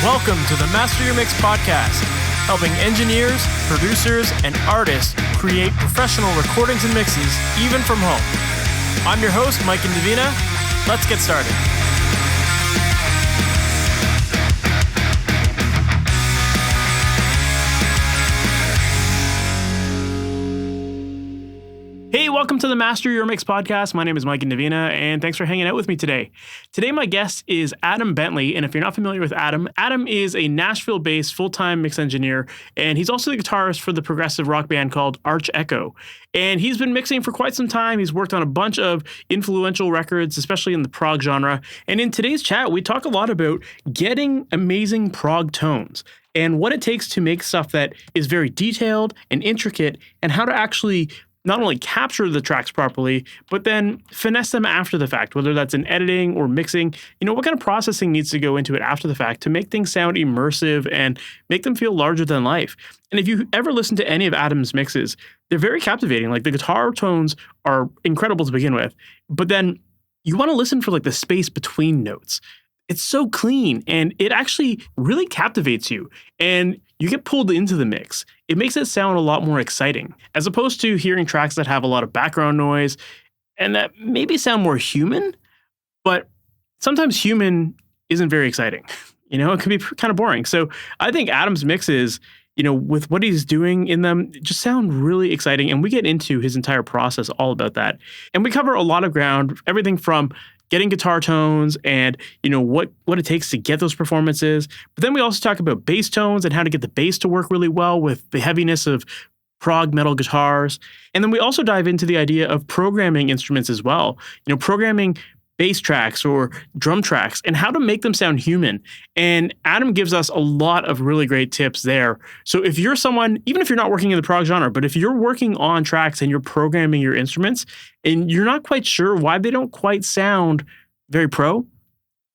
Welcome to the Master Your Mix podcast, helping engineers, producers, and artists create professional recordings and mixes, even from home. I'm your host, Mike and Davina. Let's get started. Hey, welcome to the Master Your Mix podcast. My name is Mike and Davina, and thanks for hanging out with me today. Today, my guest is Adam Bentley, and if you're not familiar with Adam, Adam is a Nashville-based full-time mix engineer, and he's also the guitarist for the progressive rock band called Echo. And he's been mixing for quite some time. He's worked on a bunch of influential records, especially in the prog genre. And in today's chat, we talk a lot about getting amazing prog tones and what it takes to make stuff that is very detailed and intricate, and how to actually not only capture the tracks properly, but then finesse them after the fact, whether that's in editing or mixing. You know, what kind of processing needs to go into it after the fact to make things sound immersive and make them feel larger than life. And if you ever listen to any of Adam's mixes, they're very captivating. Like, the guitar tones are incredible to begin with, but then you want to listen for like the space between notes. It's so clean, and it actually really captivates you, and you get pulled into the mix. It makes it sound a lot more exciting, as opposed to hearing tracks that have a lot of background noise and that maybe sound more human, but sometimes human isn't very exciting. You know, it can be kind of boring. So I think Adam's mixes, you know, with what he's doing in them, just sound really exciting, and we get into his entire process all about that. And we cover a lot of ground, everything from getting guitar tones and, you know, what it takes to get those performances. But then we also talk about bass tones and how to get the bass to work really well with the heaviness of prog metal guitars. And then we also dive into the idea of programming instruments as well. You know, programming bass tracks or drum tracks and how to make them sound human. And Adam gives us a lot of really great tips there. So if you're someone, even if you're not working in the prog genre, but if you're working on tracks and you're programming your instruments and you're not quite sure why they don't quite sound very pro,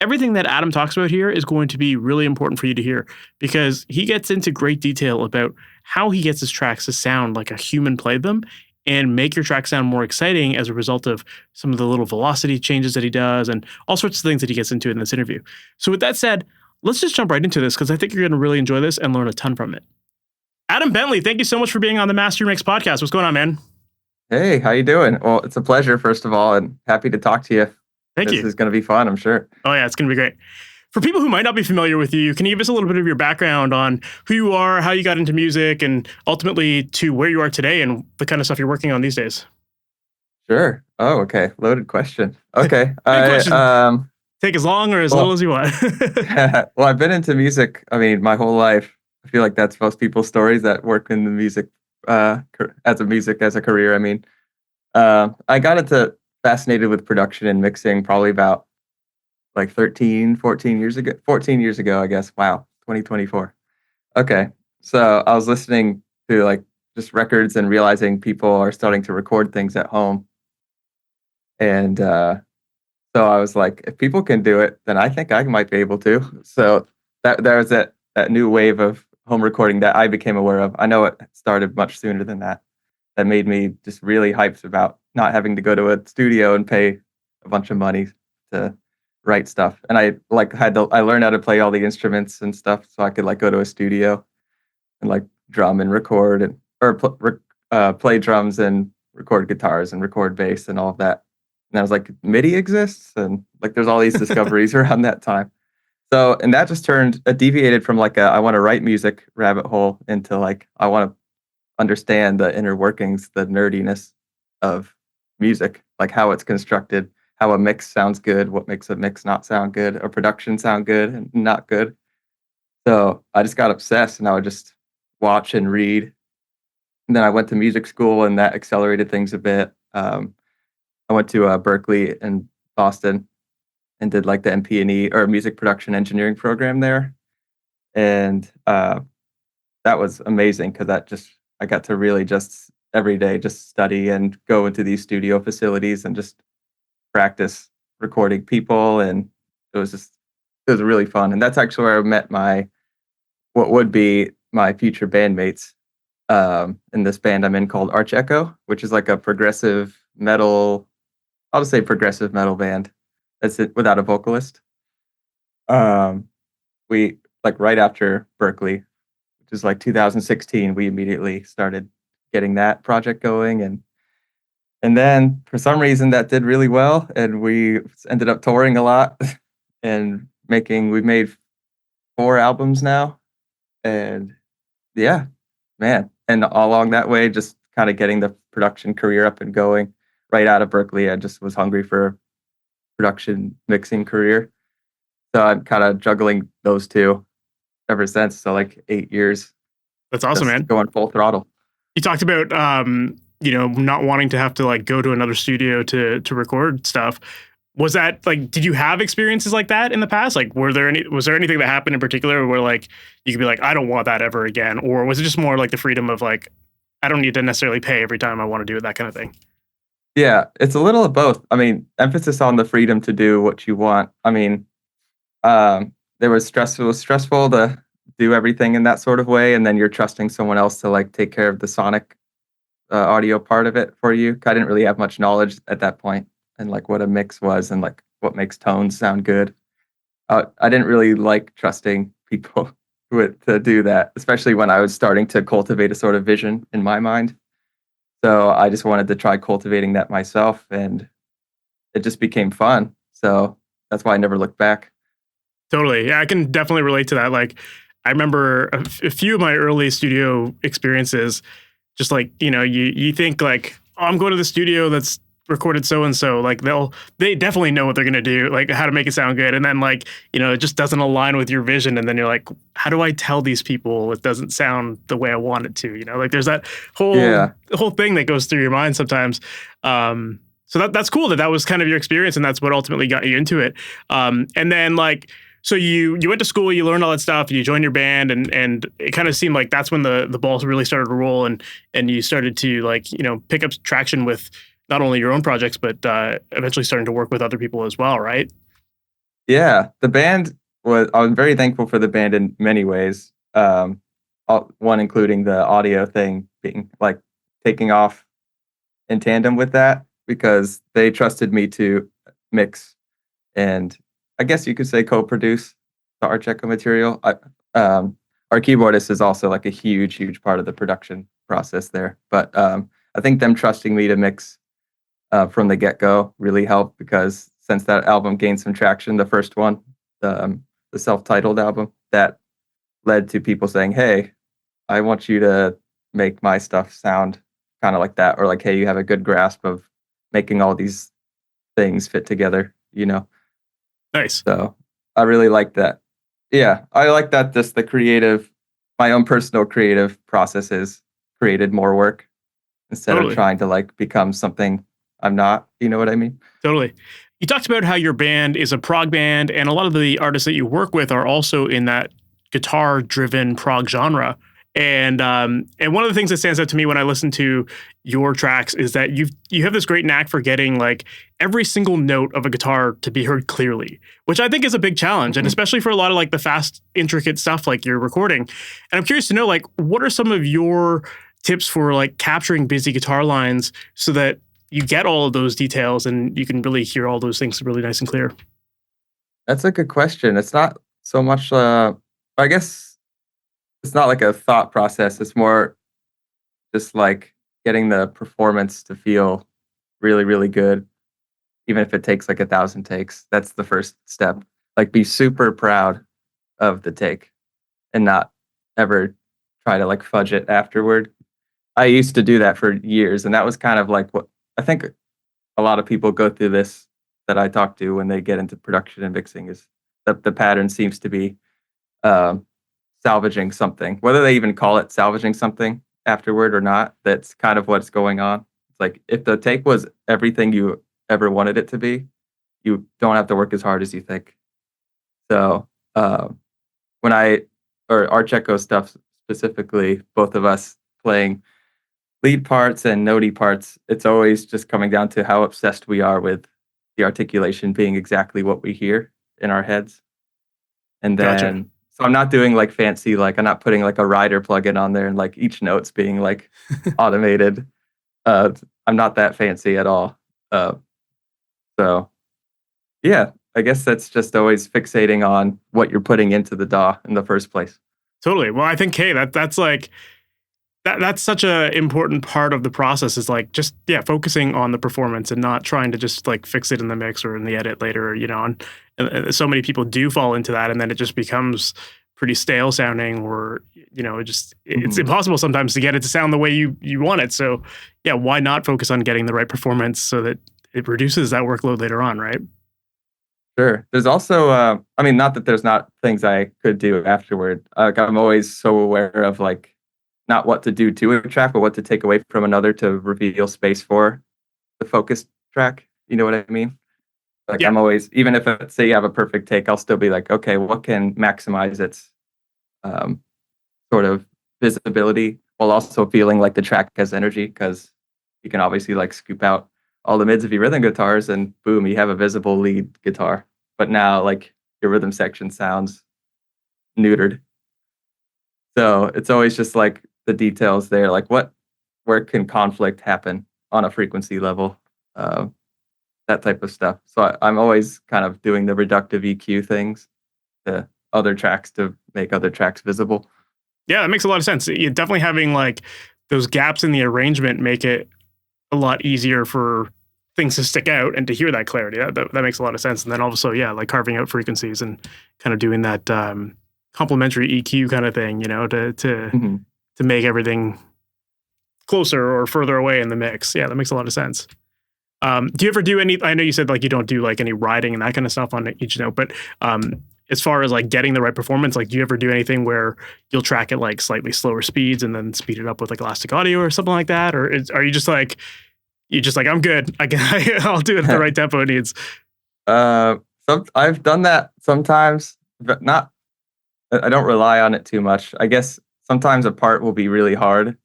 everything that Adam talks about here is going to be really important for you to hear, because he gets into great detail about how he gets his tracks to sound like a human played them and make your track sound more exciting as a result of some of the little velocity changes that he does and all sorts of things that he gets into in this interview. So with that said, let's just jump right into this, because I think you're going to really enjoy this and learn a ton from it. Adam Bentley, thank you so much for being on the Master Your Mix podcast. What's going on, man? Hey, how you doing? Well, it's a pleasure, first of all, and happy to talk to you. Thank you. This is going to be fun, I'm sure. Oh, yeah, it's going to be great. For people who might not be familiar with you, can you give us a little bit of your background on who you are, how you got into music, and ultimately to where you are today and the kind of stuff you're working on these days? Sure. Oh, okay. Loaded question. Okay. Take as long or as little as you want. Well, I've been into music, my whole life. I feel like that's most people's stories that work in the music, as a career. I got fascinated with production and mixing probably about like 14 years ago, I guess. Wow, 2024. Okay, so I was listening to like just records and realizing people are starting to record things at home. And so I was like, if people can do it, then I think I might be able to. So there was that new wave of home recording that I became aware of. I know it started much sooner than that. That made me just really hyped about not having to go to a studio and pay a bunch of money to write stuff. And I learned how to play all the instruments and stuff, so I could like go to a studio and like drum and record play drums and record guitars and record bass and all of that. And I was like, MIDI exists, and like there's all these discoveries around that time. So, and that just deviated from like I want to write music rabbit hole into like I want to understand the inner workings, the nerdiness of music, like how it's constructed, how a mix sounds good, what makes a mix not sound good, a production sound good and not good. So I just got obsessed, and I would just watch and read. And then I went to music school, and that accelerated things a bit. I went to Berklee in Boston and did like the MP&E or music production engineering program there. And that was amazing, because I got to really just every day just study and go into these studio facilities and just practice recording people, and it was really fun. And that's actually where I met what would be my future bandmates in this band I'm in called Echo, which is like a progressive metal, I'll just say progressive metal band. That's it, without a vocalist. We like right after Berklee, which is like 2016. We immediately started getting that project going, and then for some reason that did really well, and we ended up touring a lot and we've made 4 albums now, and yeah, man. And along that way, just kind of getting the production career up and going. Right out of Berklee, I just was hungry for a production mixing career. So I'm kind of juggling those two ever since. So like 8 years, That's awesome, just man. going full throttle. You talked about not wanting to have to like go to another studio to record stuff. Was that like, did you have experiences like that in the past? Like, was there anything that happened in particular where like you could be like, I don't want that ever again? Or was it just more like the freedom of like, I don't need to necessarily pay every time I want to do it, that kind of thing? Yeah, it's a little of both. I mean, emphasis on the freedom to do what you want. I mean, there was stressful. It was stressful to do everything in that sort of way, and then you're trusting someone else to like take care of the sonic audio part of it for you. I didn't really have much knowledge at that point, and like what a mix was, and like what makes tones sound good. I didn't really like trusting people to do that, especially when I was starting to cultivate a sort of vision in my mind. So I just wanted to try cultivating that myself, and it just became fun. So that's why I never looked back. Totally. Yeah, I can definitely relate to that. Like, I remember a few of my early studio experiences, just like, you think like, oh, I'm going to the studio that's recorded so and so, like they definitely know what they're gonna do, like how to make it sound good, and then like it just doesn't align with your vision, and then you're like, how do I tell these people it doesn't sound the way I want it to? Like there's that Yeah. whole thing that goes through your mind sometimes. So that's cool that was kind of your experience, and that's what ultimately got you into it. And then like, so you went to school, you learned all that stuff, you joined your band, and it kind of seemed like that's when the balls really started to roll, and you started to like pick up traction with not only your own projects, but eventually starting to work with other people as well, right? Yeah, the band I was very thankful for the band in many ways. One including the audio thing being like taking off in tandem with that, because they trusted me to mix and I guess you could say co-produce the Art Checo material. Our keyboardist is also like a huge part of the production process there. But I think them trusting me to mix from the get-go really helped, because since that album gained some traction, the first one, the self-titled album, that led to people saying, hey, I want you to make my stuff sound kind of like that, or like, hey, you have a good grasp of making all these things fit together, Nice. So I really like that. Yeah, I like that just my own personal creative processes created more work instead of Totally. trying to like become something I'm not. You know what I mean? Totally. You talked about how your band is a prog band, and a lot of the artists that you work with are also in that guitar-driven prog genre. And one of the things that stands out to me when I listen to your tracks is that you have this great knack for getting like every single note of a guitar to be heard clearly, which I think is a big challenge, and especially for a lot of like the fast, intricate stuff like you're recording. And I'm curious to know, like, what are some of your tips for like capturing busy guitar lines so that you get all of those details and you can really hear all those things really nice and clear? That's a good question. It's not so much. I guess it's not like a thought process. It's more just like getting the performance to feel really good, even if it takes like 1,000 takes. That's the first step. Like, be super proud of the take and not ever try to like fudge it afterward. I used to do that for years, and that was kind of like what I think a lot of people go through this that I talk to when they get into production and mixing, is that the pattern seems to be um, salvaging something, whether they even call it salvaging something afterward or not. That's kind of what's going on. It's like, if the take was everything you ever wanted it to be, you don't have to work as hard as you think. So when or Art Checo stuff specifically, both of us playing lead parts and notey parts, it's always just coming down to how obsessed we are with the articulation being exactly what we hear in our heads. And Gotcha. then, so I'm not doing like fancy, like I'm not putting like a rider plugin on there and like each note's being like automated. I'm not that fancy at all. Uh, so yeah, I guess that's just always fixating on what you're putting into the DAW in the first place. Totally. Well, I think, hey, that's like that's such a important part of the process is like just focusing on the performance and not trying to just like fix it in the mix or in the edit later, and so many people do fall into that, and then it just becomes pretty stale sounding, or it's impossible sometimes to get it to sound the way you want it. So yeah, why not focus on getting the right performance so that it reduces that workload later on, right? Sure. There's also, I mean, not that there's not things I could do afterward. Like I'm always so aware of like not what to do to a track, but what to take away from another to reveal space for the focused track. You know what I mean? Like Yeah. I'm always, even if say you have a perfect take, I'll still be like, okay, what can maximize its um, sort of visibility while also feeling like the track has energy, because you can obviously like scoop out all the mids of your rhythm guitars and boom, you have a visible lead guitar. But now like your rhythm section sounds neutered. So it's always just like the details there, like where can conflict happen on a frequency level, uh, that type of stuff. So I'm always kind of doing the reductive EQ things to other tracks to make other tracks visible. Yeah, that makes a lot of sense. You definitely having like those gaps in the arrangement make it a lot easier for things to stick out and to hear that clarity. That makes a lot of sense. And then also, yeah, like carving out frequencies and kind of doing that complementary EQ kind of thing, Mhm. to make everything closer or further away in the mix. Yeah, that makes a lot of sense. Do you ever do any? I know you said like you don't do like any riding and that kind of stuff on each note, but as far as like getting the right performance, like do you ever do anything where you'll track at like slightly slower speeds and then speed it up with like elastic audio or something like that, or are you just like I'm good, I'll do it at the right tempo it needs? Uh, I've done that sometimes, but not. I don't rely on it too much. I guess sometimes a part will be really hard,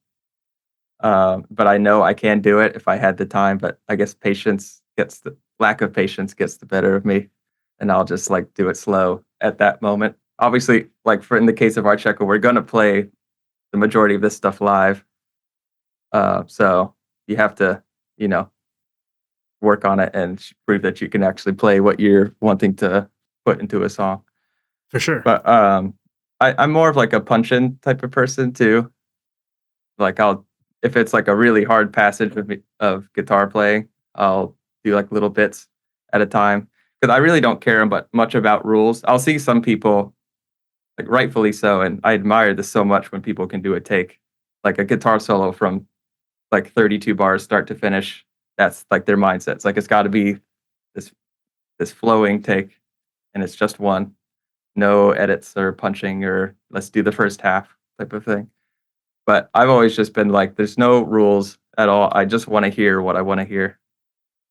but I know I can do it if I had the time. But I guess patience gets the lack of patience gets the better of me, and I'll just like do it slow at that moment. Obviously, like for in the case of our checker, we're gonna play the majority of this stuff live, so you have to, you know, work on it and prove that you can actually play what you're wanting to put into a song. For sure. But I'm more of like a punch-in type of person too. Like I'll if it's like a really hard passage of guitar playing, I'll do like little bits at a time because I really don't care but much about rules. I'll see some people, like rightfully so, and I admire this so much when people can do a take, like a guitar solo from like 32 bars start to finish. That's like their mindset. It's like it's got to be this this flowing take, and it's just one, no edits or punching or let's do the first half type of thing. But I've always just been like, there's no rules at all. I just want to hear what I want to hear.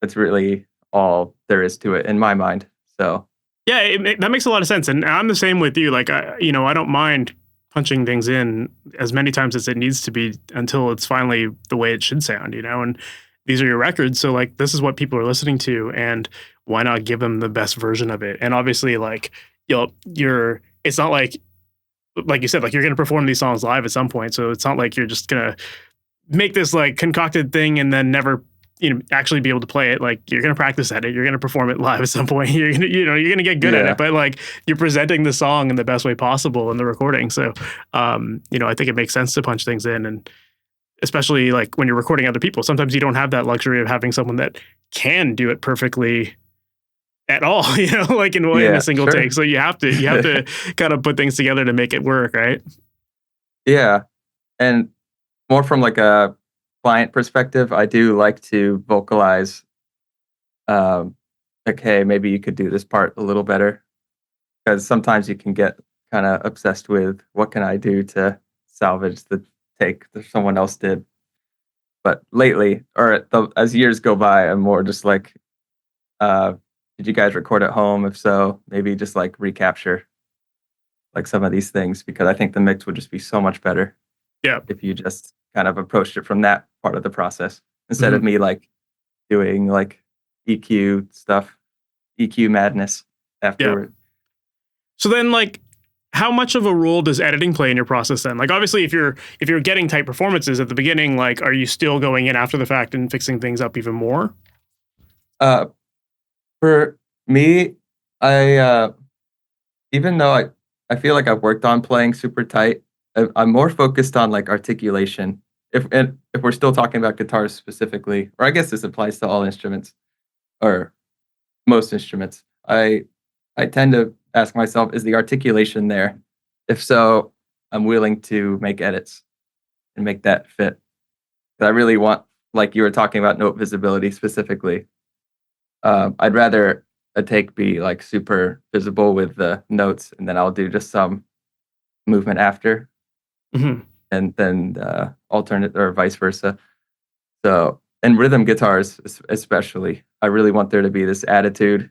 That's really all there is to it in my mind. So, Yeah, that makes a lot of sense, and I'm the same with you. Like, I don't mind punching things in as many times as it needs to be until it's finally the way it should sound. And these are your records, so like this is what people are listening to, and why not give them the best version of it? And obviously, like you're it's not like you said, like you're gonna perform these songs live at some point, so it's not like you're just gonna make this like concocted thing and then never actually be able to play it. Like you're going to practice at it, you're going to perform it live at some point, you're going to you're going to get good at yeah. it, but like you're presenting the song in the best way possible in the recording. So I think it makes sense to punch things in, and especially like when you're recording other people, sometimes you don't have that luxury of having someone that can do it perfectly at all, like in a Yeah, single take. sure. So you have to kind of put things together to make it work, right? Yeah. And more from like a client perspective, I do like to vocalize, um, like, hey, maybe you could do this part a little better. Because sometimes you can get kind of obsessed with what can I do to salvage the take that someone else did. But lately, as years go by, I'm more just like, uh, did you guys record at home? If so, maybe just like recapture like some of these things because I think the mix would just be so much better Yeah. if you just kind of approached it from that part of the process instead Hmm. of me like doing like EQ stuff, EQ madness Yeah. afterward. So then, like, how much of a role does editing play in your process then? Like, obviously, if you're getting tight performances at the beginning, like, are you still going in after the fact and fixing things up even more? Uh, for me, I even though I feel like I've worked on playing super tight, I'm more focused on like articulation. If we're still talking about guitars specifically, or I guess this applies to all instruments or most instruments, I tend to ask myself, is the articulation there? If so, I'm willing to make edits and make that fit. I really want, like you were talking about note visibility specifically. I'd rather a take be like super visible with the notes, and then I'll do just some movement after, Hmm. and then alternate or vice versa. So, and rhythm guitars especially, I really want there to be this attitude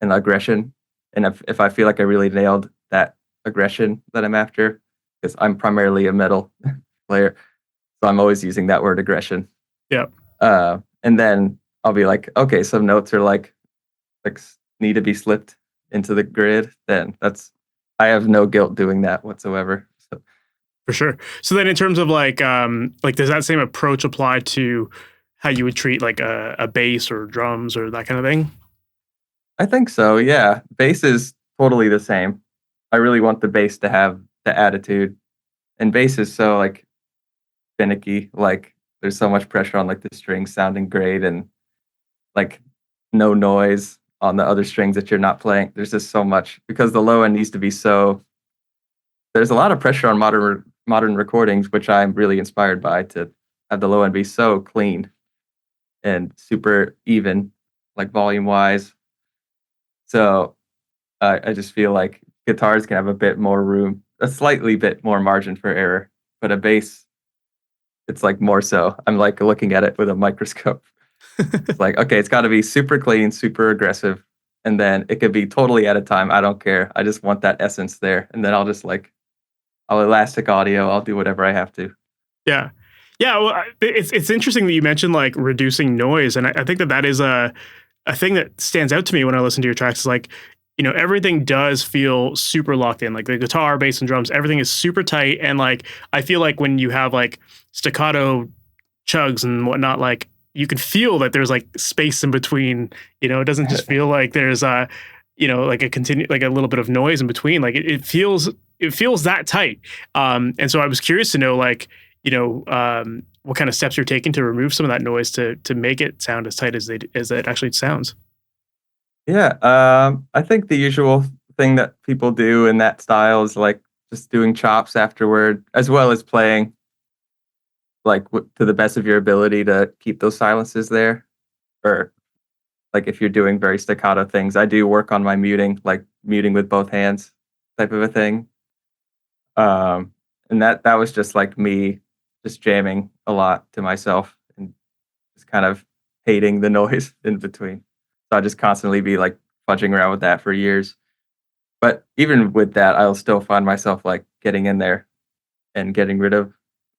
and aggression. And if I feel like I really nailed that aggression that I'm after, because I'm primarily a metal player, so I'm always using that word aggression. Yeah, And then I'll be like, okay, some notes are like need to be slipped into the grid. Then that's I have no guilt doing that whatsoever. So for sure. So then in terms of like does that same approach apply to how you would treat like a bass or drums or that kind of thing? I think so. Yeah, bass is totally the same. I really want the bass to have the attitude, and bass is so like finicky. Like there's so much pressure on like the strings sounding great and like no noise on the other strings that you're not playing. There's just so much because the low end needs to be so. There's a lot of pressure on modern recordings, which I'm really inspired by to have the low end be so clean and super even, like volume wise. So I just feel like guitars can have a bit more room, a slightly bit more margin for error, but a bass, it's like more so. I'm like looking at it with a microscope. It's like, okay, it's got to be super clean, super aggressive, and then it could be totally at a time. I don't care. I just want that essence there, and then I'll just like I'll elastic audio. I'll do whatever I have to. Yeah. Yeah, well, it's interesting that you mentioned like reducing noise, and I think that that is a thing that stands out to me when I listen to your tracks. Is like, you know, everything does feel super locked in. Like the guitar, bass, and drums, everything is super tight, and like I feel like when you have like staccato chugs and whatnot, like you can feel that there's like space in between. You know, it doesn't just feel like there's you know, like a continue like a little bit of noise in between. Like it feels that tight. And so I was curious to know like, you know, what kind of steps you're taking to remove some of that noise to make it sound as tight as it actually sounds. Yeah, I think the usual thing that people do in that style is like just doing chops afterward, as well as playing like to the best of your ability to keep those silences there. Or like if you're doing very staccato things, I do work on my muting, like muting with both hands, type of a thing. Um, and that was just like me just jamming a lot to myself and just kind of hating the noise in between. So I just constantly be like fudging around with that for years. But even with that, I'll still find myself like getting in there and getting rid of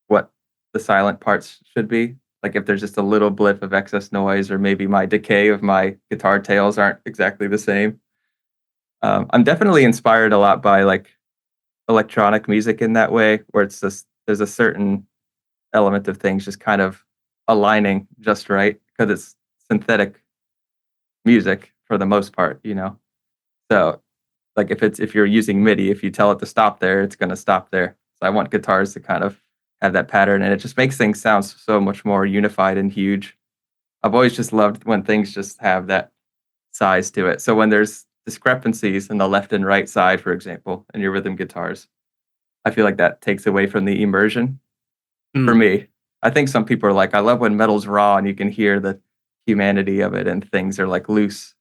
what the silent parts should be. Like if there's just a little blip of excess noise, or maybe my decay of my guitar tails aren't exactly the same. I'm definitely inspired a lot by like electronic music in that way, where it's just there's a certain element of things just kind of aligning just right because it's synthetic music for the most part, you know. So like if you're using MIDI, if you tell it to stop there, it's going to stop there. So I want guitars to kind of have that pattern, and it just makes things sound so much more unified and huge. I've always just loved when things just have that size to it. So when there's discrepancies in the left and right side, for example, in your rhythm guitars, I feel like that takes away from the immersion for Mm. me. I think some people are like, I love when metal's raw and you can hear the humanity of it and things are like loose.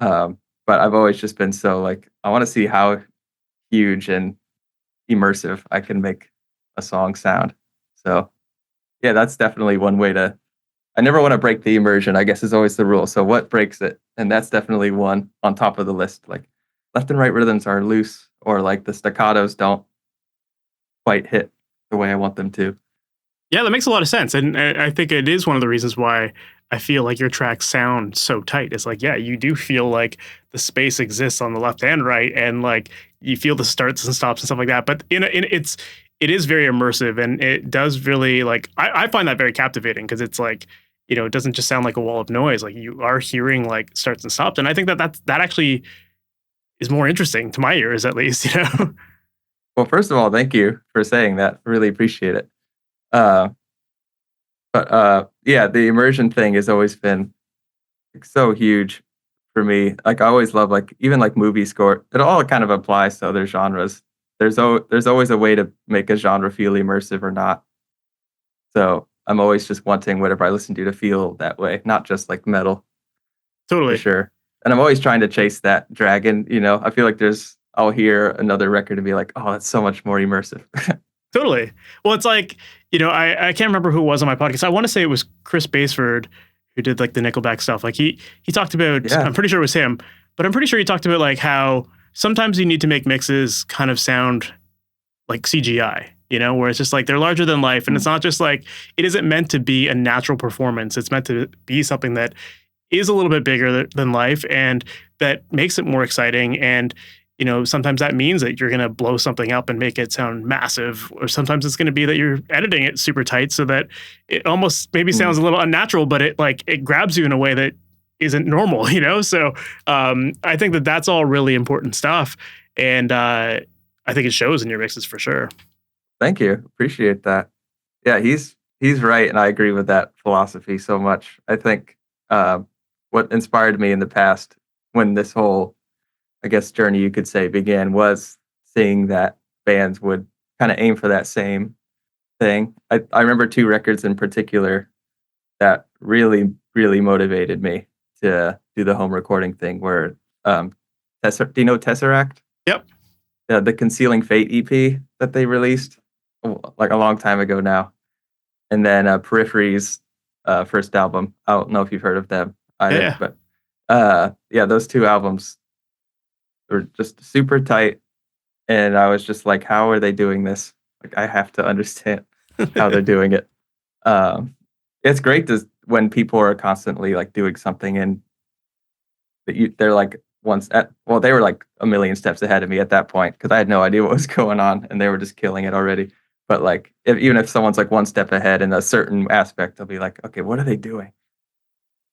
But I've always just been so like, I want to see how huge and immersive I can make a song sound. So yeah, that's definitely one way to. I never want to break the immersion, I guess is always the rule. So what breaks it? And that's definitely one on top of the list. Like left and right rhythms are loose, or like the staccatos don't quite hit the way I want them to. Yeah, that makes a lot of sense, and I think it is one of the reasons why I feel like your tracks sound so tight. It's like, yeah, you do feel like the space exists on the left and right, and like you feel the starts and stops and stuff like that. But it is very immersive, and it does really like I find that very captivating because it's like it doesn't just sound like a wall of noise. Like you are hearing like starts and stops. And I think that actually is more interesting to my ears, at least, Well, first of all, thank you for saying that. Really appreciate it. Uh, but yeah, the immersion thing has always been like, so huge for me. Like I always love like even like movie score. It all kind of applies to other genres. There's always a way to make a genre feel immersive or not. So I'm always just wanting whatever I listen to feel that way, not just like metal for Totally. sure. And I'm always trying to chase that dragon. I feel like I'll hear another record and be like, oh, that's so much more immersive. Totally. Well, it's like, I can't remember who it was on my podcast. I want to say it was Chris Baseford who did like the Nickelback stuff. Like he talked about, Yeah. I'm pretty sure it was him, but I'm pretty sure he talked about like how sometimes you need to make mixes kind of sound like CGI, where it's just like they're larger than life. And it's not just like, it isn't meant to be a natural performance. It's meant to be something that is a little bit bigger than life and that makes it more exciting. And sometimes that means that you're going to blow something up and make it sound massive, or sometimes it's going to be that you're editing it super tight so that it almost maybe sounds a little unnatural, but it grabs you in a way that isn't normal, So I think that that's all really important stuff, and I think it shows in your mixes for sure. Thank you. Appreciate that. Yeah, he's right, and I agree with that philosophy so much. I think what inspired me in the past when this whole, I guess, journey you could say began was seeing that bands would kind of aim for that same thing. I remember two records in particular that really, really motivated me to do the home recording thing were do you know Tesseract? Yep. The Concealing Fate EP that they released like a long time ago now. And then Periphery's first album. I don't know if you've heard of them either, Yeah. but yeah, those two albums were just super tight. And I was just like, how are they doing this? Like, I have to understand how they're doing it. It's great when people are constantly like doing something and they're like they were like a million steps ahead of me at that point because I had no idea what was going on and they were just killing it already. But like, even if someone's like one step ahead in a certain aspect, I'll be like, okay, what are they doing?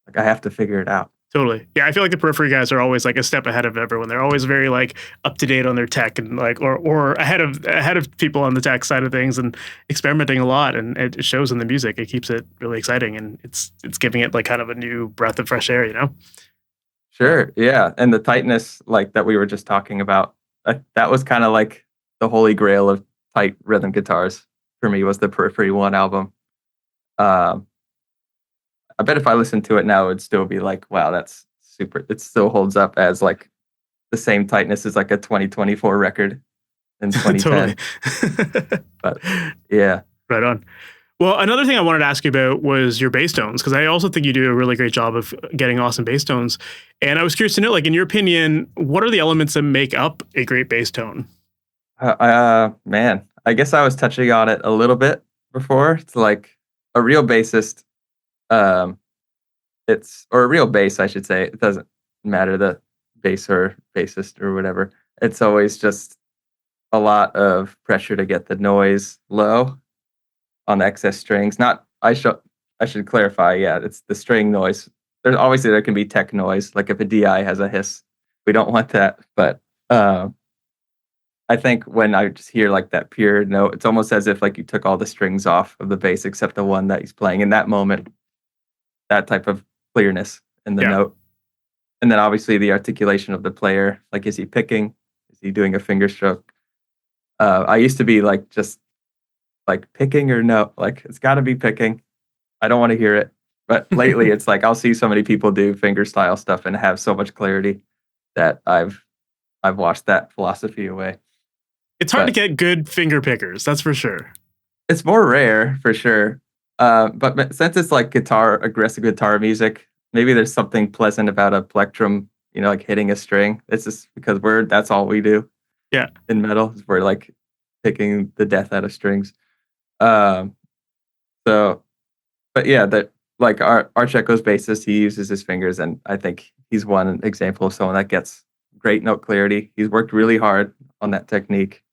Like, I have to figure it out. Totally. Yeah, I feel like the Periphery guys are always like a step ahead of everyone. They're always very like up to date on their tech and like or ahead of people on the tech side of things and experimenting a lot, and it shows in the music. It keeps it really exciting and it's giving it like kind of a new breath of fresh air. Sure. Yeah. And the tightness, like that we were just talking about, that was kind of like the holy grail of tight rhythm guitars for me was the Periphery 1 album. I bet if I listened to it now, it would still be like, wow, that's super. It still holds up as like the same tightness as like a 2024 record in 2010. Totally. But yeah. Right on. Well, another thing I wanted to ask you about was your bass tones, because I also think you do a really great job of getting awesome bass tones. And I was curious to know, like, in your opinion, what are the elements that make up a great bass tone? Man, I guess I was touching on it a little bit before. It's like a real bassist, or a real bass, I should say. It doesn't matter the bass or bassist or whatever. It's always just a lot of pressure to get the noise low on the excess strings. I should clarify, yeah, it's the string noise. There can be tech noise, like if a DI has a hiss. We don't want that, but I think when I just hear like that pure note, it's almost as if like you took all the strings off of the bass except the one that he's playing in that moment. That type of clearness in the note. And then obviously the articulation of the player, like is he picking? Is he doing a finger stroke? I used to be like just like picking or no, like it's got to be picking. I don't want to hear it. But lately it's like I'll see so many people do finger style stuff and have so much clarity that I've washed that philosophy away. It's hard to get good finger pickers, that's for sure. It's more rare for sure. But since it's like aggressive guitar music, maybe there's something pleasant about a plectrum, like hitting a string. It's just because that's all we do. Yeah. In metal, is we're like picking the death out of strings. But yeah, that like Arch Echo's bassist, he uses his fingers, and I think he's one example of someone that gets great note clarity. He's worked really hard on that technique.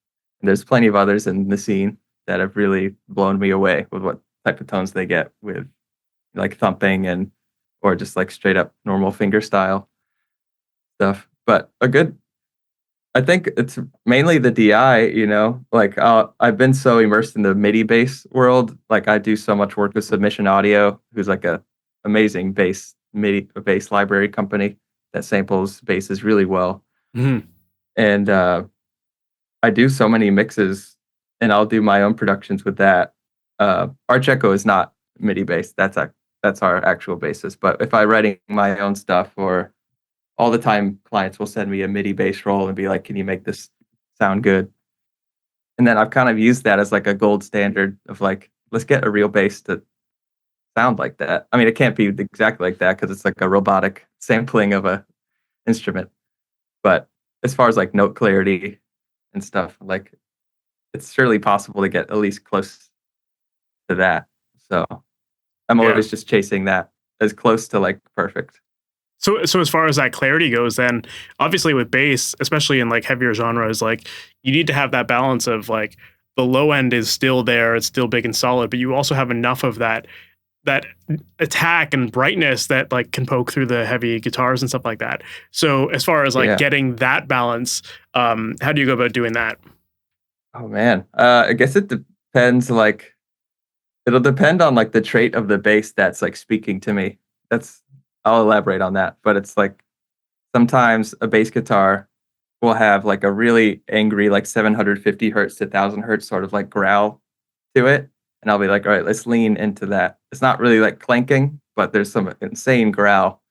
And there's plenty of others in the scene that have really blown me away with what type of tones they get with like thumping and or just like straight up normal finger style stuff. But I think it's mainly the DI, like I've been so immersed in the MIDI bass world. Like I do so much work with Submission Audio, who's like a amazing bass library company that samples basses really well. Mhm. And I do so many mixes, and I'll do my own productions with that. Arch Echo is not MIDI based. That's our actual basis. But if I'm writing my own stuff, or all the time, clients will send me a MIDI bass roll and be like, "Can you make this sound good?" And then I've kind of used that as like a gold standard of like, let's get a real bass to sound like that. I mean, it can't be exactly like that because it's like a robotic sampling of a instrument. But as far as like note clarity and stuff, like it's surely possible to get at least close to that. So I'm Yeah. always just chasing that as close to like perfect. So as far as that clarity goes, then obviously with bass, especially in like heavier genres, like you need to have that balance of like the low end is still there, it's still big and solid, but you also have enough of that attack and brightness that like can poke through the heavy guitars and stuff like that. So as far as like Yeah. getting that balance, how do you go about doing that? Oh man. I guess it depends. Like it'll depend on like the trait of the bass that's like speaking to me. That's I'll elaborate on that. But it's like sometimes a bass guitar will have like a really angry, like 750 hertz to 1000 hertz sort of like growl to it. And I'll be like, all right, let's lean into that. It's not really like clanking, but there's some insane growl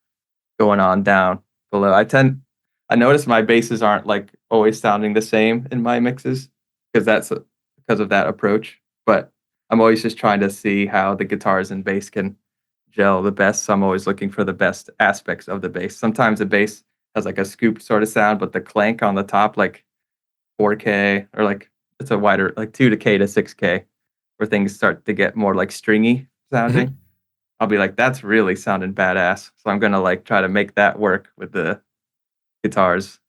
going on down below. I notice my basses aren't like always sounding the same in my mixes because because of that approach. But I'm always just trying to see how the guitars and bass can gel the best. So I'm always looking for the best aspects of the bass. Sometimes the bass has like a scoop sort of sound, but the clank on the top, like 4K or like it's a wider like 2K to 6K, where things start to get more like stringy Mhm. sounding. I'll be like, that's really sounding badass. So I'm gonna like try to make that work with the guitars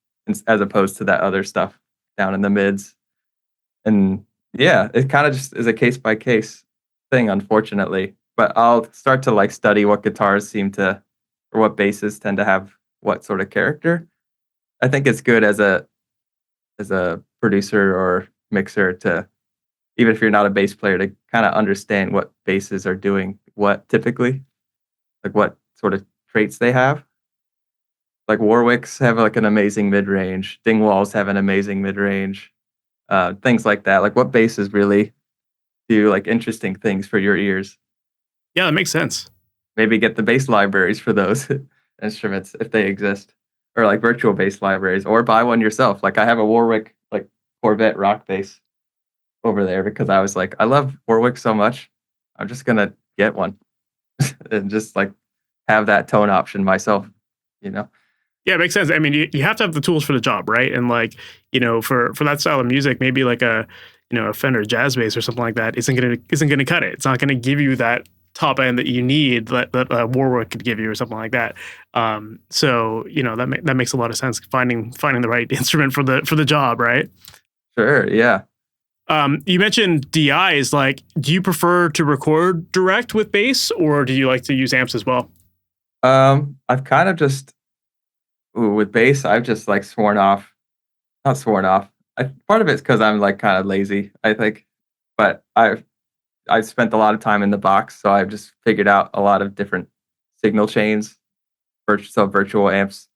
as opposed to that other stuff down in the mids. And yeah, it kind of just is a case by case thing, unfortunately. But I'll start to like study what guitars seem to, or what basses tend to have what sort of character. I think it's good as a producer or mixer to, even if you're not a bass player, to kind of understand what basses are doing what typically, like what sort of traits they have. Like Warwicks have like an amazing mid range. Dingwalls have an amazing mid range. Things like that. Like what basses really do like interesting things for your ears. Yeah, that makes sense. Maybe get the bass libraries for those instruments if they exist, or like virtual bass libraries, or buy one yourself. Like I have a Warwick like Corvette rock bass over there because I was like, I love Warwick so much. I'm just gonna get one and just like have that tone option myself, you know? Yeah, it makes sense. I mean, you have to have the tools for the job, right? And like, for that style of music, maybe like a Fender jazz bass or something like that isn't gonna cut it. It's not gonna give you that top end that you need that Warwick could give you or something like that. So that makes a lot of sense. Finding the right instrument for the job, right? Sure, yeah. You mentioned DIs. Like, do you prefer to record direct with bass, or do you like to use amps as well? I've kind of just with bass, I've just like sworn off, not sworn off. Part of it's because I'm like kind of lazy, I think, but I've spent a lot of time in the box, so I've just figured out a lot of different signal chains, virtual amps,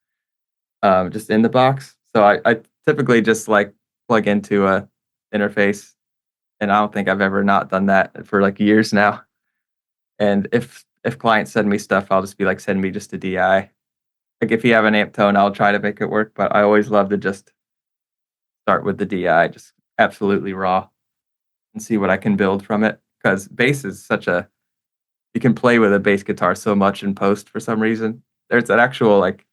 just in the box. So I typically just like plug into a interface, and I don't think I've ever not done that for like years now. And if clients send me stuff, I'll just be like, send me just a DI. Like if you have an amp tone, I'll try to make it work, but I always love to just start with the DI, just absolutely raw, and see what I can build from it. Because bass is such a you can play with a bass guitar so much in post for some reason. There's an actual like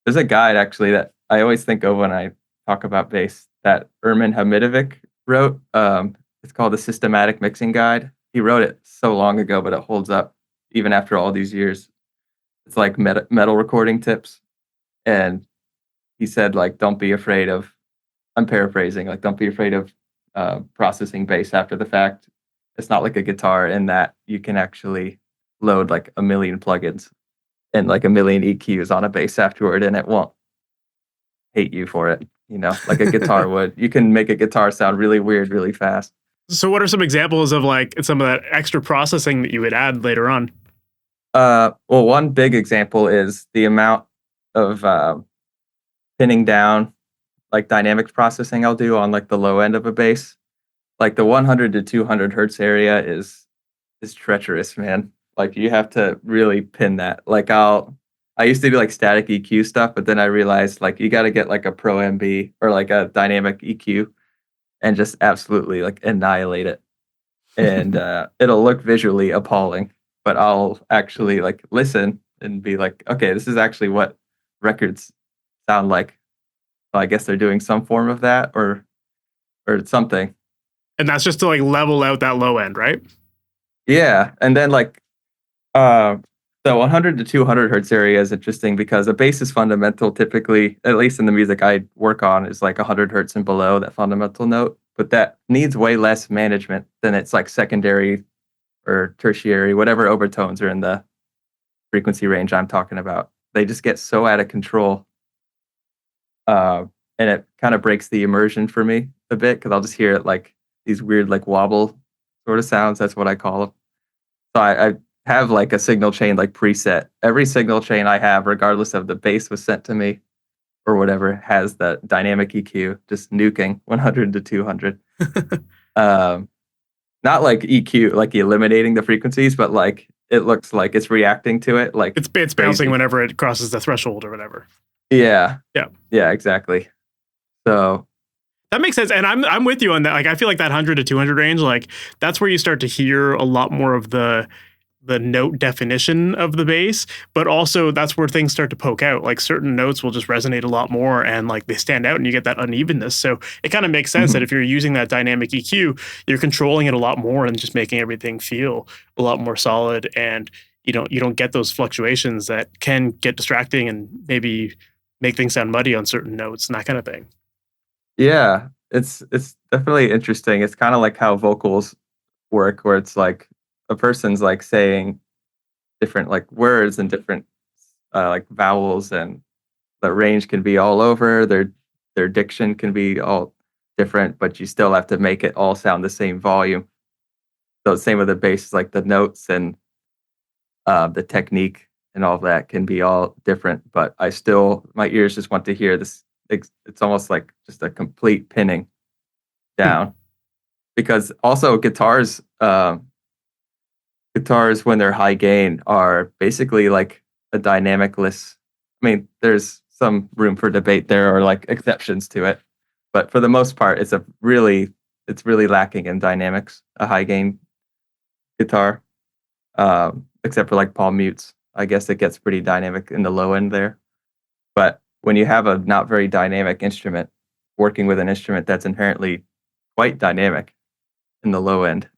there's a guide actually that I always think of when I talk about bass that Ermin Hamidovic wrote. It's called the Systematic Mixing Guide. He wrote it so long ago, but it holds up even after all these years. It's like metal recording tips, and he said like, don't be afraid of. I'm paraphrasing, like, don't be afraid of processing bass after the fact. It's not like a guitar in that you can actually load like a million plugins and like a million EQs on a bass afterward, and it won't hate you for it. Like a guitar would. You can make a guitar sound really weird, really fast. So what are some examples of like some of that extra processing that you would add later on? Well, one big example is the amount of pinning down, like dynamics processing I'll do on like the low end of a bass. Like the 100 to 200 hertz area is treacherous, man. Like you have to really pin that. Like I used to do like static EQ stuff, but then I realized like you got to get like a pro MB or like a dynamic EQ and just absolutely like annihilate it. And it'll look visually appalling, but I'll actually like listen and be like, okay, this is actually what records sound like. So I guess they're doing some form of that or something. And that's just to like level out that low end, right? Yeah, and then like uh, the 100 to 200 hertz area is interesting because a bass is fundamental. Typically, at least in the music I work on, is like 100 hertz and below that fundamental note. But that needs way less management than its like secondary or tertiary, whatever overtones are in the frequency range I'm talking about. They just get so out of control, and it kind of breaks the immersion for me a bit because I'll just hear it like these weird like wobble sort of sounds. That's what I call them. So I have like a signal chain like preset. Every signal chain I have, regardless of the bass was sent to me or whatever, has the dynamic EQ just nuking 100 to 200. Not like EQ, like eliminating the frequencies, but like it looks like it's reacting to it. Like It's bouncing whenever it crosses the threshold or whatever. Yeah. Yeah. Yeah, exactly. So that makes sense. And I'm with you on that. Like I feel like that 100 to 200 range, like that's where you start to hear a lot more of the note definition of the bass, but also that's where things start to poke out. Like certain notes will just resonate a lot more and like they stand out and you get that unevenness. So it kind of makes sense that if you're using that dynamic EQ, you're controlling it a lot more and just making everything feel a lot more solid. And you don't get those fluctuations that can get distracting and maybe make things sound muddy on certain notes and that kind of thing. yeah, it's definitely interesting. It's kind of like how vocals work, where it's like a person's like saying different like words and different like vowels, and the range can be all over. Their diction can be all different, but you still have to make it all sound the same volume. So same with the bass, like the notes and the technique and all that can be all different. But my ears just want to hear this. It's almost like just a complete pinning down, because also guitars when they're high gain are basically like a dynamicless. I mean, there's some room for debate there or like exceptions to it, but for the most part, it's really lacking in dynamics. A high gain guitar, except for like palm mutes. I guess it gets pretty dynamic in the low end there. But when you have a not very dynamic instrument, working with an instrument that's inherently quite dynamic in the low end,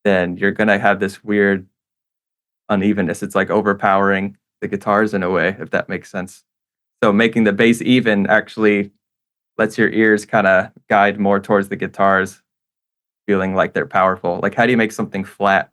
then you're going to have this weird unevenness. It's like overpowering the guitars in a way, if that makes sense. So making the bass even actually lets your ears kind of guide more towards the guitars, feeling like they're powerful. Like, how do you make something flat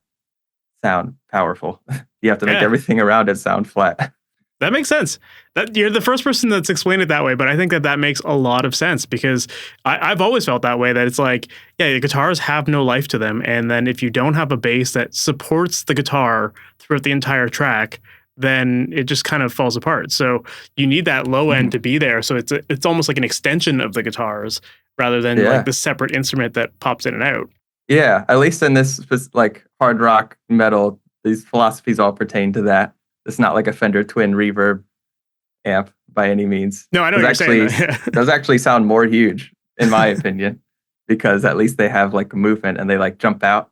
sound powerful? You have to make everything around it sound flat. That makes sense. That you're the first person that's explained it that way, but I think that makes a lot of sense because I've always felt that way. That it's like, yeah, the guitars have no life to them, and then if you don't have a bass that supports the guitar throughout the entire track, then it just kind of falls apart. So you need that low end to be there. So it's almost like an extension of the guitars rather than like the separate instrument that pops in and out. Yeah, at least in this like hard rock metal, these philosophies all pertain to that. It's not like a Fender Twin reverb amp by any means. No, I know what you're saying. Those actually sound more huge, in my opinion, because at least they have like movement and they like jump out.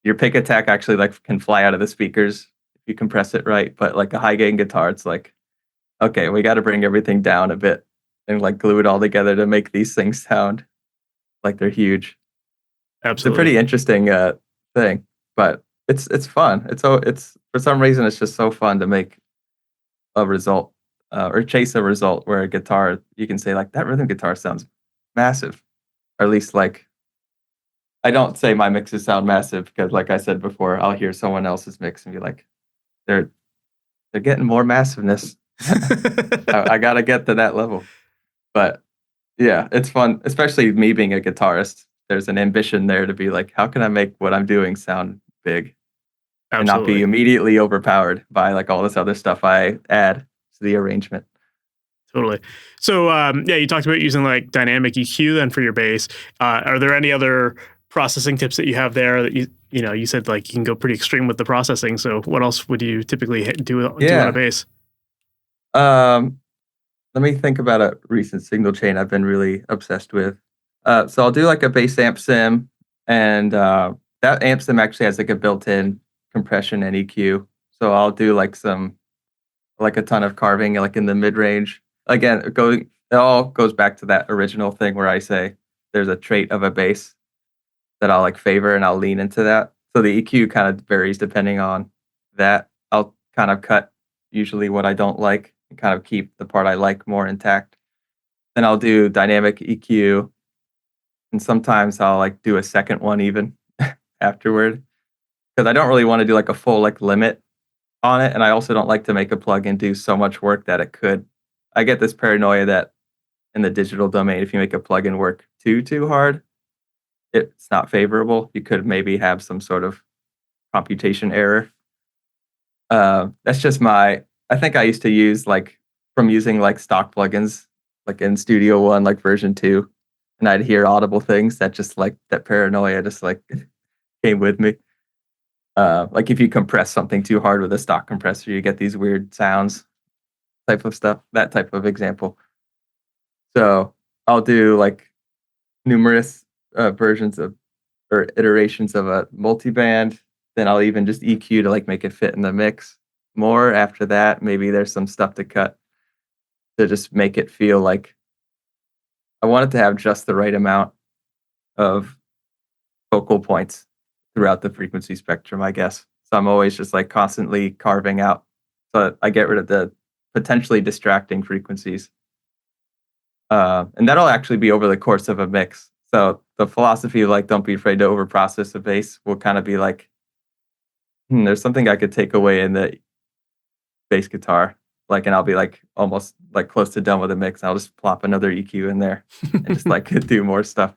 Your pick attack actually like can fly out of the speakers if you compress it right. But like a high gain guitar, it's like, okay, we got to bring everything down a bit and like glue it all together to make these things sound like they're huge. Absolutely. It's a pretty interesting thing, but it's fun. It's for some reason it's just so fun to make a result or chase a result where a guitar, you can say like that rhythm guitar sounds massive, or at least like I don't say my mixes sound massive because, like I said before, I'll hear someone else's mix and be like, they're they're getting more massiveness. I gotta get to that level. But yeah, it's fun, especially me being a guitarist. There's an ambition there to be like, how can I make what I'm doing sound big and not be Absolutely. immediately overpowered by like all this other stuff I add to the arrangement. Totally. So, yeah, you talked about using like dynamic EQ then for your bass. Are there any other processing tips that you have there that you said like you can go pretty extreme with the processing. So, what else would you typically do on a Yeah. bass? Um, Let me think about a recent signal chain I've been really obsessed with. So I'll do like a bass amp sim, and that amp sim actually has like a built-in compression and EQ. So I'll do like a ton of carving like in the mid-range. Again, it all goes back to that original thing where I say there's a trait of a bass that I'll like favor and I'll lean into that. So the EQ kind of varies depending on that. I'll kind of cut usually what I don't like and kind of keep the part I like more intact. Then I'll do dynamic EQ, and sometimes I'll like do a second one even afterward because I don't really want to do like a full like limit on it, and I also don't like to make a plugin do so much work that it could. I get this paranoia that in the digital domain, if you make a plugin work too hard, it's not favorable. You could maybe have some sort of computation error. That's just my. I think I used to use like from using like stock plugins, like in Studio One, like version 2, and I'd hear audible things that just like that paranoia just like came with me. Like if you compress something too hard with a stock compressor, you get these weird sounds, type of stuff. That type of example. So I'll do like numerous versions of or iterations of a multiband. Then I'll even just EQ to like make it fit in the mix more. After that, maybe there's some stuff to cut to just make it feel like I want it to have just the right amount of focal points throughout the frequency spectrum, I guess. So I'm always just like constantly carving out so I get rid of the potentially distracting frequencies. And that'll actually be over the course of a mix. So the philosophy of like don't be afraid to overprocess a bass will kind of be like, there's something I could take away in the bass guitar. Like, and I'll be like almost like close to done with the mix. I'll just plop another EQ in there and just like do more stuff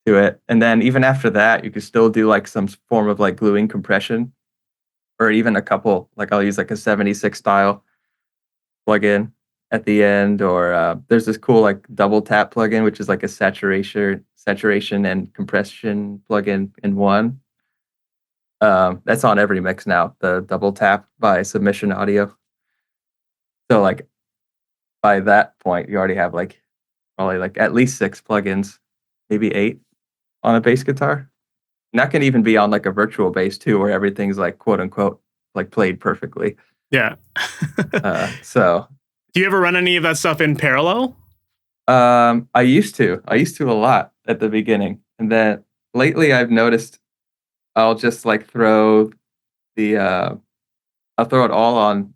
to it. And then even after that, you could still do like some form of like gluing compression or even a couple, like I'll use like a 76 style plugin at the end, or there's this cool like double tap plugin, which is like a saturation and compression plugin in one. That's on every mix now, the double tap by Submission Audio. So like by that point, you already have like probably like at least 6 plugins, maybe 8 on a bass guitar. And that can even be on like a virtual bass too, where everything's like quote unquote like played perfectly. Yeah. So Do you ever run any of that stuff in parallel? I used to a lot at the beginning, and then lately I've noticed I'll just like I'll throw it all on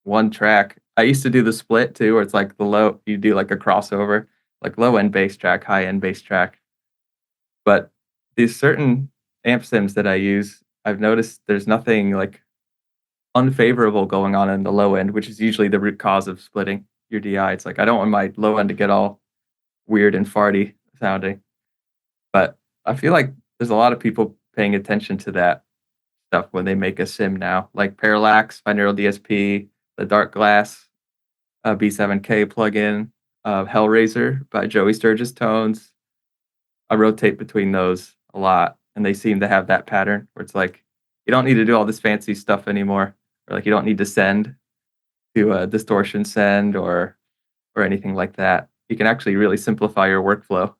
one track. I used to do the split too, where it's like you do like a crossover, like low end bass track, high end bass track. But these certain amp sims that I use, I've noticed there's nothing like unfavorable going on in the low end, which is usually the root cause of splitting your DI. It's like I don't want my low end to get all weird and farty sounding. But I feel like there's a lot of people paying attention to that stuff when they make a sim now, like Parallax, Binaural DSP, the Dark Glass B7K plugin, Hellraiser by Joey Sturgis Tones. I rotate between those a lot, and they seem to have that pattern where it's like you don't need to do all this fancy stuff anymore, or like you don't need to send to a distortion send or anything like that. You can actually really simplify your workflow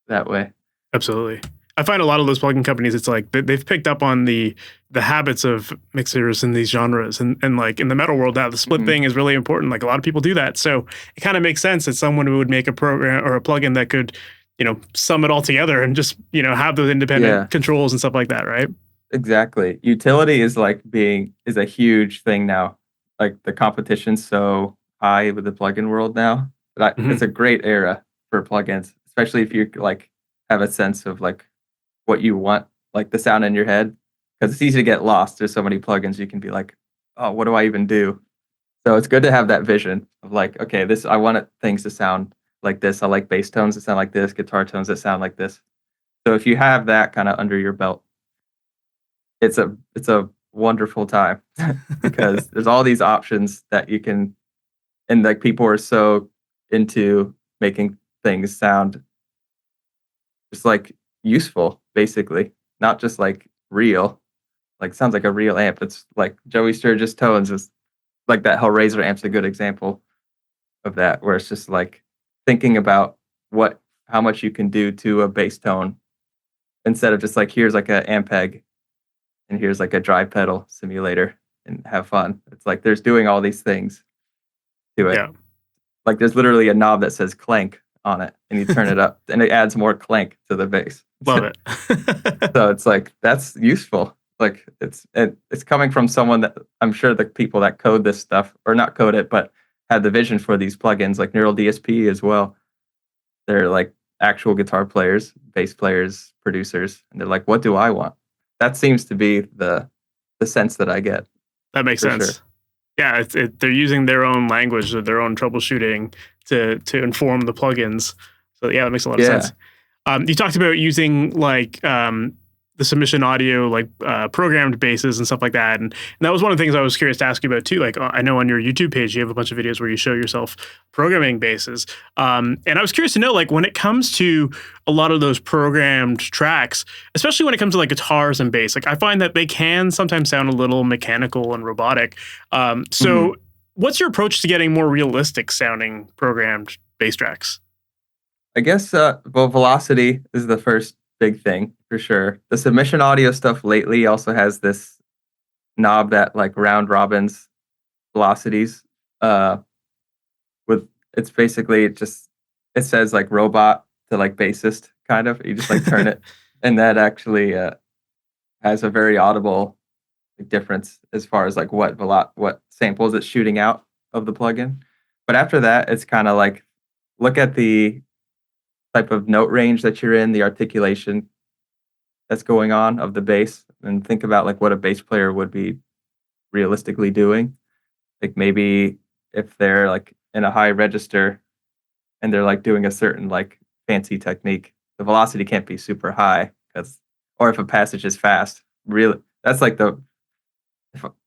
that way. Absolutely. I find a lot of those plugin companies, it's like they've picked up on the habits of mixers in these genres, and like in the metal world now, the split Mhm. thing is really important. Like a lot of people do that, so it kind of makes sense that someone who would make a program or a plugin that could, sum it all together and just have those Yeah, independent controls and stuff like that, right? exactly. Utility is a huge thing now. Like the competition's so high with the plugin world now. It's Hmm. a great era for plugins, especially if you like have a sense of like what you want, like the sound in your head, because it's easy to get lost. There's so many plugins you can be like, oh, what do I even do? So it's good to have that vision of like, okay, this I want things to sound like this. I like bass tones that sound like this, guitar tones that sound like this. So if you have that kind of under your belt, it's a wonderful time because there's all these options that you can, and like people are so into making things sound just like useful, basically, not just like real. Like sounds like a real amp. It's like Joey Sturgis tones is like that Hellraiser amp's a good example of that, where it's just like thinking about how much you can do to a bass tone instead of just like here's like a Ampeg and here's like a drive pedal simulator and have fun. It's like there's doing all these things to it. Yeah. Like there's literally a knob that says clank on it, and you turn it up, and it adds more clank to the bass. Love it. So it's like that's useful. Like it's coming from someone that I'm sure the people that code this stuff, or not code it, but had the vision for these plugins, like Neural DSP as well. They're like actual guitar players, bass players, producers, and they're like, what do I want? That seems to be the sense that I get. That makes sense. Sure. Yeah, they're using their own language or their own troubleshooting to inform the plugins. So yeah, that makes a lot of sense. You talked about using like the submission audio, like programmed basses and stuff like that, and that was one of the things I was curious to ask you about too. Like I know on your YouTube page you have a bunch of videos where you show yourself programming basses, and I was curious to know, like, when it comes to a lot of those programmed tracks, especially when it comes to like guitars and bass, like I find that they can sometimes sound a little mechanical and robotic. So what's your approach to getting more realistic sounding programmed bass tracks? I guess velocity is the first big thing for sure. The submission audio stuff lately also has this knob that like round robins velocities. With it's basically it says like robot to like bassist kind of. You just like turn it, and that actually has a very audible difference as far as like what samples it's shooting out of the plugin. But after that, it's kind of like look at the type of note range that you're in, the articulation that's going on of the bass, and think about like what a bass player would be realistically doing. Like maybe if they're like in a high register and they're like doing a certain like fancy technique, the velocity can't be super high or if a passage is fast, really, that's like the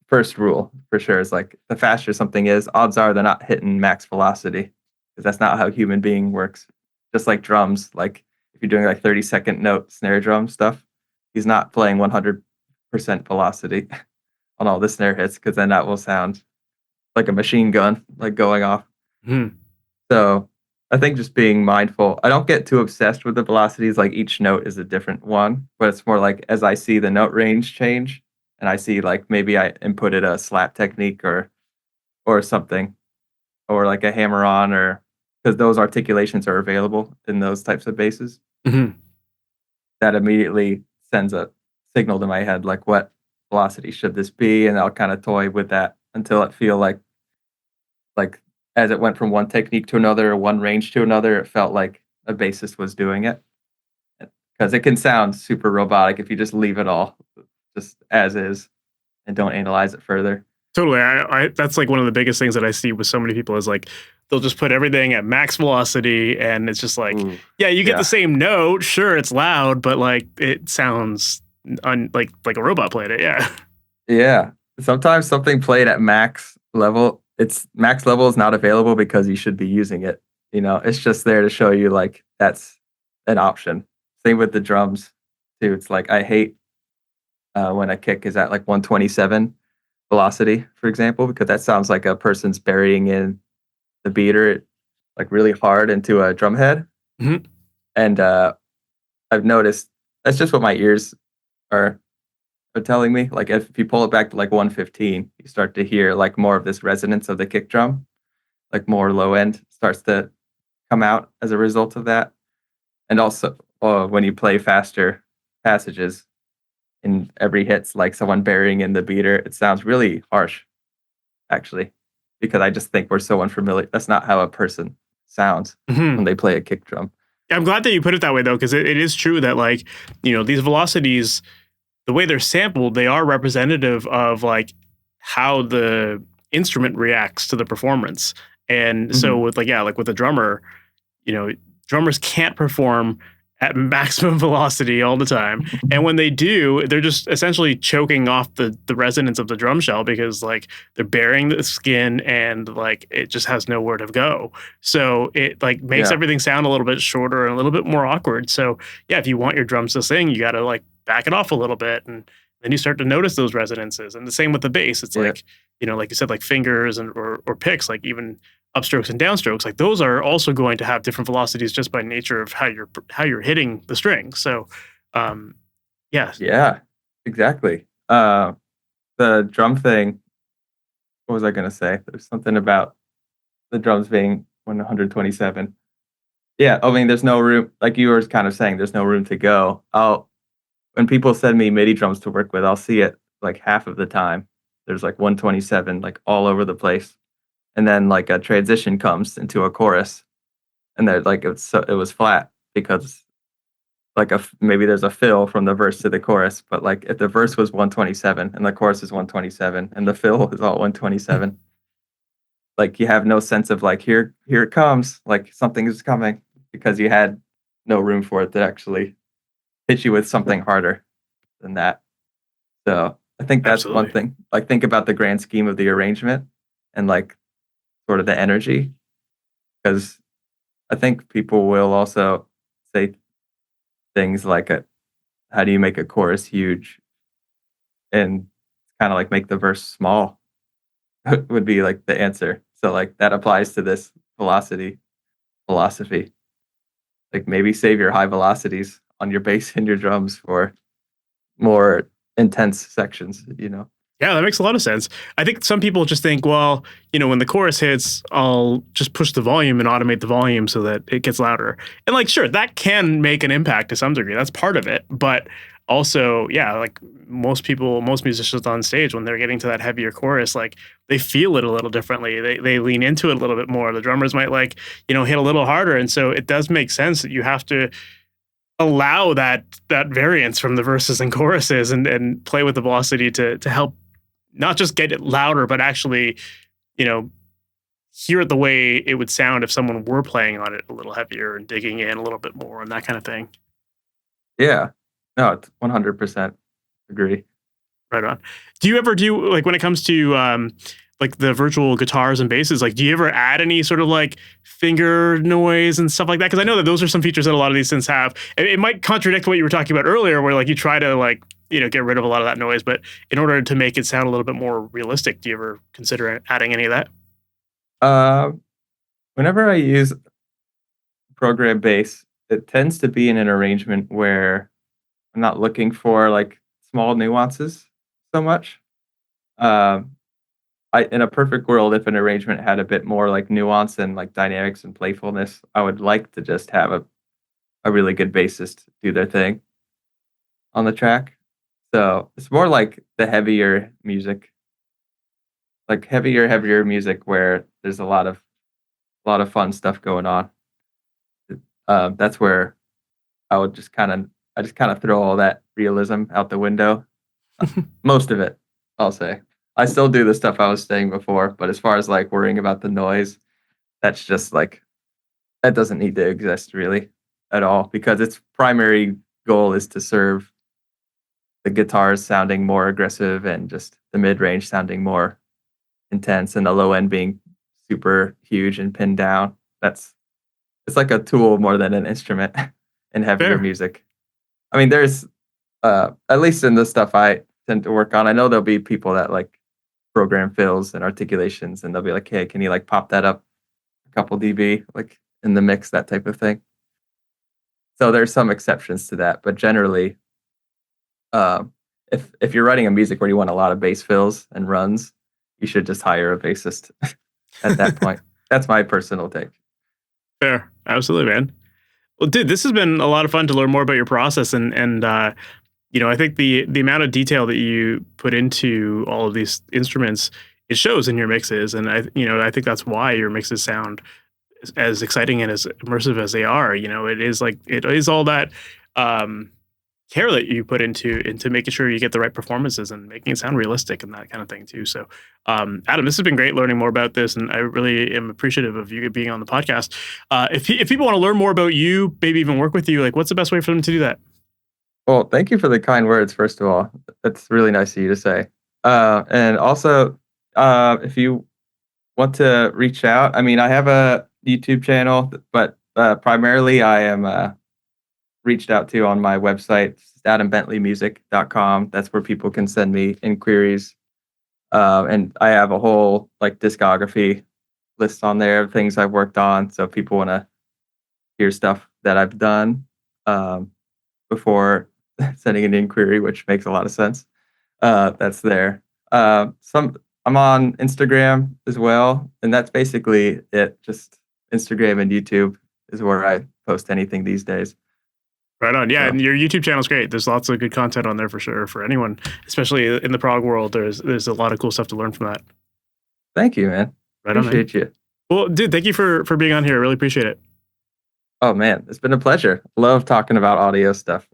first rule for sure. Is like the faster something is, odds are they're not hitting max velocity because that's not how human being works. Just like drums, like if you're doing like 30-second note snare drum stuff, he's not playing 100% velocity on all the snare hits because then that will sound like a machine gun, like going off. So I think just being mindful. I don't get too obsessed with the velocities, like each note is a different one, but it's more like as I see the note range change and I see like maybe I inputted a slap technique or something, or like a hammer on, or because those articulations are available in those types of basses. That immediately sends a signal to my head, like what velocity should this be? And I'll kind of toy with that until it feel like as it went from one technique to another, or one range to another, it felt like a bassist was doing it. Because it can sound super robotic if you just leave it all just as is and don't analyze it further. Totally. I that's like one of the biggest things that I see with so many people is like they'll just put everything at max velocity, and it's just like, you get the same note. Sure, it's loud, but like it sounds like a robot played it. Yeah. Yeah. Sometimes something played at max level, its max level is not available because you should be using it. It's just there to show you like that's an option. Same with the drums too. It's like I hate when a kick is at like 127 velocity, for example, because that sounds like a person's burying in the beater like really hard into a drum head. And I've noticed that's just what my ears are telling me. Like if you pull it back to like 115, you start to hear like more of this resonance of the kick drum, like more low end starts to come out as a result of that. And also when you play faster passages and every hit's like someone burying in the beater, it sounds really harsh, actually, because I just think we're so unfamiliar. That's not how a person sounds when they play a kick drum. I'm glad that you put it that way though, because it is true that like, these velocities, the way they're sampled, they are representative of like how the instrument reacts to the performance. And so Mhm. with like with a drummer, drummers can't perform at maximum velocity all the time. And when they do, they're just essentially choking off the resonance of the drum shell because like they're burying the skin and like it just has nowhere to go. So it like makes Yeah. everything sound a little bit shorter and a little bit more awkward. So yeah, if you want your drums to sing, you got to like back it off a little bit and then you start to notice those resonances. And the same with the bass. It's Yeah. like, like you said, like fingers and or picks, like even upstrokes and downstrokes, like those are also going to have different velocities just by nature of how you're hitting the string. So, um, yeah, Yeah. Exactly. The drum thing, what was I gonna say? There's something about the drums being 127. Yeah, I mean, there's no room like you were kind of saying, there's no room to go. I'll when people send me MIDI drums to work with, I'll see it like half of the time. There's like 127 like all over the place. And then like a transition comes into a chorus and they're like it was flat because like maybe there's a fill from the verse to the chorus, but like if the verse was 127 and the chorus is 127 and the fill is all 127, like you have no sense of like here it comes, like something is coming because you had no room for it to actually hit you with something harder than that. So I think that's one absolutely. thing. Like think about the grand scheme of the arrangement and like sort of the energy, because I think people will also say things like how do you make a chorus huge and kind of like make the verse small would be like the answer. So like that applies to this velocity philosophy. Like maybe save your high velocities on your bass and your drums for more intense sections. Yeah, that makes a lot of sense. I think some people just think, well, when the chorus hits, I'll just push the volume and automate the volume so that it gets louder. And like, sure, that can make an impact to some degree. That's part of it. But also, yeah, like most people, most musicians on stage, when they're getting to that heavier chorus, like they feel it a little differently. They lean into it a little bit more. The drummers might like, hit a little harder. And so it does make sense that you have to allow that variance from the verses and choruses and play with the velocity to help not just get it louder, but actually, you know, hear it the way it would sound if someone were playing on it a little heavier and digging in a little bit more and that kind of thing. Yeah. No, it's 100% agree. Right on. Do you ever do like when it comes to like the virtual guitars and basses, like do you ever add any sort of like finger noise and stuff like that? Because I know that those are some features that a lot of these synths have. It might contradict what you were talking about earlier, where like you try to like get rid of a lot of that noise, but in order to make it sound a little bit more realistic, do you ever consider adding any of that? Uh, Whenever I use program bass, it tends to be in an arrangement where I'm not looking for like small nuances so much. Um, in a perfect world, if an arrangement had a bit more like nuance and like dynamics and playfulness, I would like to just have a really good bassist do their thing on the track. So it's more like the heavier music, like heavier music where there's a lot of fun stuff going on. That's where I just kind of throw all that realism out the window. Most of it, I'll say. I still do the stuff I was saying before, but as far as like worrying about the noise, that's just like that doesn't need to exist really at all because its primary goal is to serve the guitars sounding more aggressive and just the mid range sounding more intense and the low end being super huge and pinned down. It's like a tool more than an instrument in heavier Fair. music. I mean, there's at least in the stuff I tend to work on, I know there'll be people that like program fills and articulations, and they'll be like, "Hey, can you like pop that up a couple dB, like in the mix, that type of thing." So there's some exceptions to that, but generally, um, if you're writing a music where you want a lot of bass fills and runs, you should just hire a bassist at that point. That's my personal take. Fair. Absolutely, man. Well, dude, this has been a lot of fun to learn more about your process and I think the amount of detail that you put into all of these instruments, it shows in your mixes, and I think that's why your mixes sound as exciting and as immersive as they are, it is all that care that you put into making sure you get the right performances and making it sound realistic and that kind of thing too. So, Adam, this has been great learning more about this, and I really am appreciative of you being on the podcast. If people want to learn more about you, maybe even work with you, like what's the best way for them to do that? Well, thank you for the kind words, first of all. That's really nice of you to say. And also, if you want to reach out, I mean, I have a YouTube channel, but primarily I am reached out to on my website, adambentleymusic.com. That's where people can send me inquiries. And I have a whole discography list on there of things I've worked on. So if people want to hear stuff that I've done before sending an inquiry, which makes a lot of sense, that's there. I'm on Instagram as well, and that's basically it. Just Instagram and YouTube is where I post anything these days. Right on. Yeah, and your YouTube channel is great. There's lots of good content on there for sure for anyone, especially in the prog world. There's a lot of cool stuff to learn from that. Thank you, man. Right appreciate you. Well, dude, thank you for being on here. I really appreciate it. Oh, man, it's been a pleasure. Love talking about audio stuff.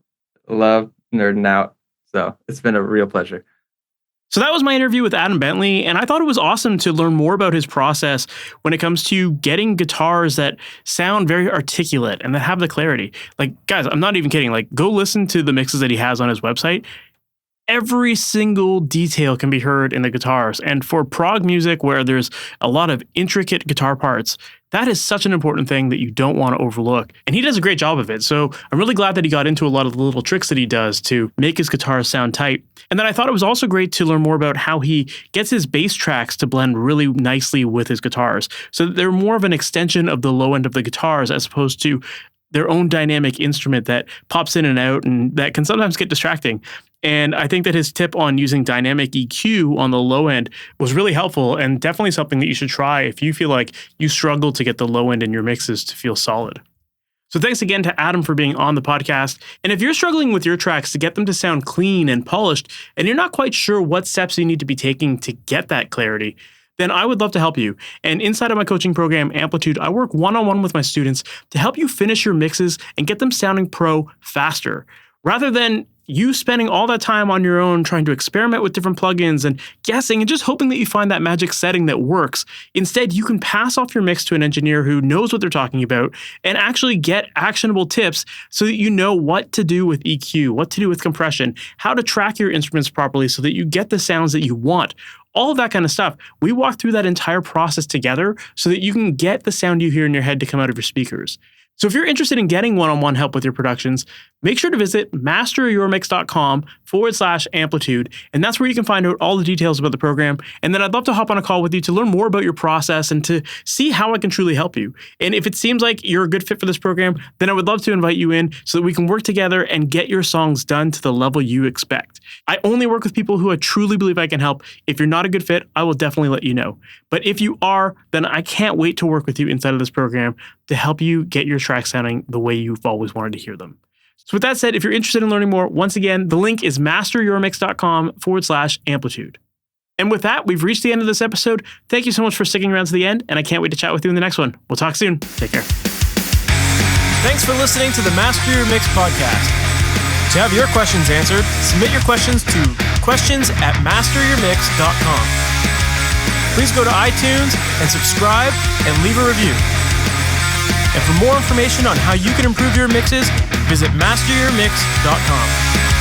Love nerding out. So it's been a real pleasure. So that was my interview with Adam Bentley, and I thought it was awesome to learn more about his process when it comes to getting guitars that sound very articulate and that have the clarity. Like, guys, I'm not even kidding. Like, go listen to the mixes that he has on his website. Every single detail can be heard in the guitars. And for prog music, where there's a lot of intricate guitar parts, that is such an important thing that you don't want to overlook. And he does a great job of it. So I'm really glad that he got into a lot of the little tricks that he does to make his guitars sound tight. And then I thought it was also great to learn more about how he gets his bass tracks to blend really nicely with his guitars. So they're more of an extension of the low end of the guitars as opposed to their own dynamic instrument that pops in and out and that can sometimes get distracting. And I think that his tip on using dynamic EQ on the low end was really helpful and definitely something that you should try if you feel like you struggle to get the low end in your mixes to feel solid. So thanks again to Adam for being on the podcast. And if you're struggling with your tracks to get them to sound clean and polished, and you're not quite sure what steps you need to be taking to get that clarity, then I would love to help you. And inside of my coaching program, Amplitude, I work one-on-one with my students to help you finish your mixes and get them sounding pro faster. Rather than you spending all that time on your own trying to experiment with different plugins and guessing and just hoping that you find that magic setting that works. Instead, you can pass off your mix to an engineer who knows what they're talking about and actually get actionable tips so that you know what to do with EQ, what to do with compression, how to track your instruments properly so that you get the sounds that you want. All of that kind of stuff. We walk through that entire process together so that you can get the sound you hear in your head to come out of your speakers. So if you're interested in getting one-on-one help with your productions, make sure to visit MasterYourMix.com/amplitude, and that's where you can find out all the details about the program. And then I'd love to hop on a call with you to learn more about your process and to see how I can truly help you. And if it seems like you're a good fit for this program, then I would love to invite you in so that we can work together and get your songs done to the level you expect. I only work with people who I truly believe I can help. If you're not a good fit, I will definitely let you know. But if you are, then I can't wait to work with you inside of this program to help you get your tracks sounding the way you've always wanted to hear them. So with that said, if you're interested in learning more, once again, the link is MasterYourMix.com/amplitude. And with that, we've reached the end of this episode. Thank you so much for sticking around to the end, and I can't wait to chat with you in the next one. We'll talk soon. Take care. Thanks for listening to the Master Your Mix podcast. To have your questions answered, submit your questions to questions@masteryourmix.com. Please go to iTunes and subscribe and leave a review. And for more information on how you can improve your mixes, visit MasterYourMix.com.